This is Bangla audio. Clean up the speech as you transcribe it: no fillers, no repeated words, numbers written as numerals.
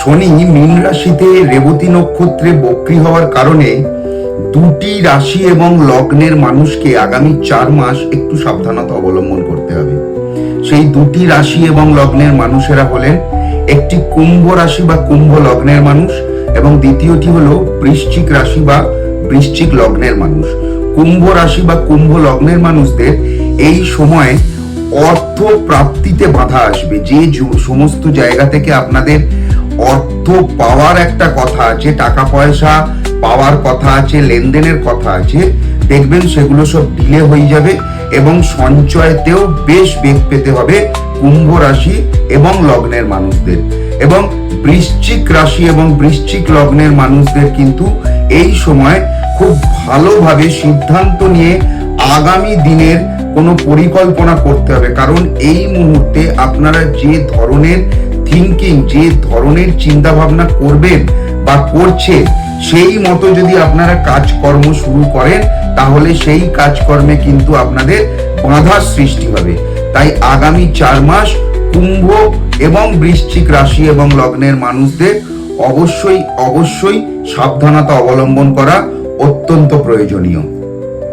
শনি মীন রাশিতে রেবতী নক্ষত্রে বক্রী হওয়ার কারণে দুটি রাশি এবং লগ্নের মানুষকে আগামী 4 মাস একটু সাবধানতা অবলম্বন করতে হবে। সেই দুটি রাশি এবং লগ্নের মানুষেরা হলেন, একটি কুম্ভ রাশি বা কুম্ভ লগ্নের মানুষ এবং দ্বিতীয়টি হলো বৃশ্চিক রাশি বা বৃশ্চিক লগ্নের মানুষ। কুম্ভ রাশি বা কুম্ভ লগ্নের মানুষদের এই সময় অর্থ প্রাপ্তিতে বাধা আসবে। যে সমস্ত জায়গা থেকে আপনাদের অর্থ পাওয়ার একটা কথা আছে, টাকা পয়সা পাওয়ার কথা আছে, লেনদেনের কথা আছে, দেখবেন সেগুলো সব ডিলে হয়ে যাবে এবং সঞ্চয়তেও বেশ বেগ পেতে হবে কুম্ভ রাশি এবং লগ্নের মানুষদের। এবং বৃশ্চিক রাশি এবং বৃশ্চিক লগ্নের মানুষদের কিন্তু এই সময় খুব ভালোভাবে সিদ্ধান্ত নিয়ে আগামী দিনের কোনো পরিকল্পনা করতে হবে, কারণ এই মুহূর্তে আপনারা যে ধরনের থিঙ্কিং, যে ধরনের চিন্তা ভাবনা করবেন বা করছে, সেই মতো যদি আপনারা কাজকর্ম শুরু করেন তাহলে সেই কাজকর্মে কিন্তু আপনাদের বাধার সৃষ্টি হবে। তাই আগামী 4 মাস কুম্ভ এবং বৃশ্চিক রাশি এবং লগ্নের মানুষদের অবশ্যই সাবধানতা অবলম্বন করা অত্যন্ত প্রয়োজনীয়।